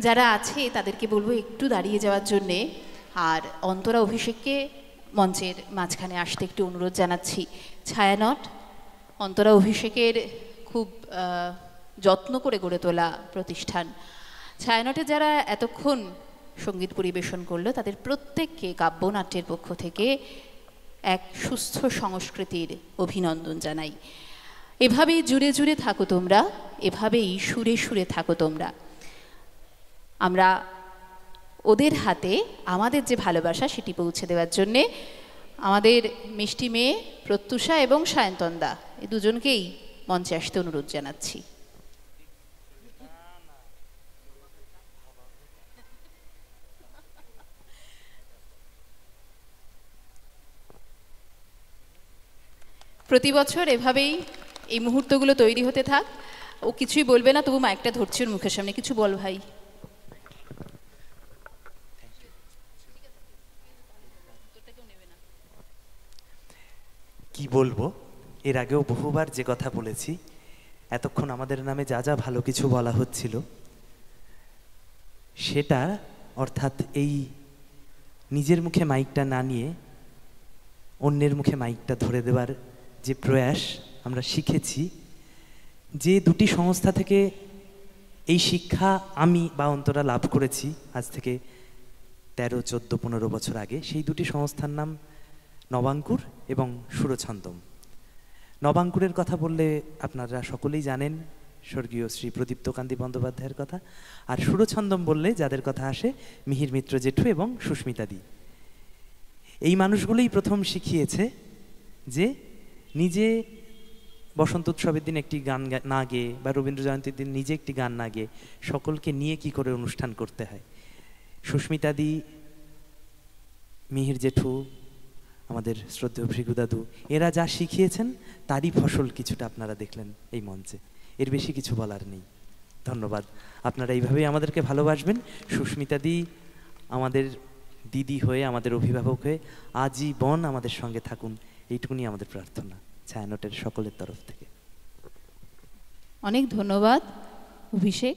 যারা আছে তাদেরকে বলবো একটু দাঁড়িয়ে যাওয়ার জন্যে, আর অন্তরা অভিষেককে মঞ্চের মাঝখানে আসতে একটু অনুরোধ জানাচ্ছি। ছায়ানট অন্তরা অভিষেকের খুব যত্ন করে গড়ে তোলা প্রতিষ্ঠান। ছায়ানটে যারা এতক্ষণ সঙ্গীত পরিবেশন করলো তাদের প্রত্যেককে কাব্যনাট্যের পক্ষ থেকে এক সুস্থ সংস্কৃতির অভিনন্দন জানাই। এভাবেই জুড়ে জুড়ে থাকো তোমরা, এভাবেই সুরে সুরে থাকো তোমরা। আমরা ওদের হাতে আমাদের যে ভালোবাসা সেটি পৌঁছে দেওয়ার জন্যে আমাদের মিষ্টি মেয়ে প্রত্যুষা এবং সায়ন্তনদা এই দুজনকেই মঞ্চে আসতে অনুরোধ জানাচ্ছি। প্রতি বছর এভাবেই এই মুহূর্তগুলো তৈরি হতে থাক। ও কিছুই বলবে না, তবু মাইকটা ধরছি ওর মুখের সামনে। কিছু বল ভাই। কি বলবো, এর আগেও বহুবার যে কথা বলেছি, এতক্ষণ আমাদের নামে যা যা ভালো কিছু বলা হচ্ছিল সেটা, অর্থাৎ এই নিজের মুখে মাইকটা না নিয়ে অন্যের মুখে মাইকটা ধরে দেওয়ার যে প্রয়াস আমরা শিখেছি, যে দুটি সংস্থা থেকে এই শিক্ষা আমি বা অন্তরা লাভ করেছি আজ থেকে 13, 14, 15 বছর আগে, সেই দুটি সংস্থার নাম নবাঙ্কুর এবং সুরছন্দম। নবাঙ্কুরের কথা বললে আপনারা সকলেই জানেন স্বর্গীয় শ্রী প্রদীপ্তকান্তি বন্দ্যোপাধ্যায়ের কথা, আর সুরছন্দম বললে যাদের কথা আসে মিহির মিত্র জেঠু এবং সুস্মিতাদি। এই মানুষগুলোই প্রথম শিখিয়েছে যে নিজে বসন্ত উৎসবের দিন একটি গান না গেয়ে বা রবীন্দ্র জয়ন্তীর দিন নিজে একটি গান না গেয়ে সকলকে নিয়ে কি করে অনুষ্ঠান করতে হয়। সুস্মিতাদি, মিহির জেঠু, আমাদের শ্রদ্ধেয় ভৃগু দাদু, এরা যা শিখিয়েছেন তারই ফসল কিছুটা আপনারা দেখলেন এই মঞ্চে। এর বেশি কিছু বলার নেই। ধন্যবাদ। আপনারা এইভাবেই আমাদেরকে ভালোবাসবেন। সুস্মিতাদি আমাদের দিদি হয়ে, আমাদের অভিভাবক হয়ে আজীবন আমাদের সঙ্গে থাকুন, এইটুকুনি আমাদের প্রার্থনা ছায়ানটের সকলের তরফ থেকে। অনেক ধন্যবাদ অভিষেক।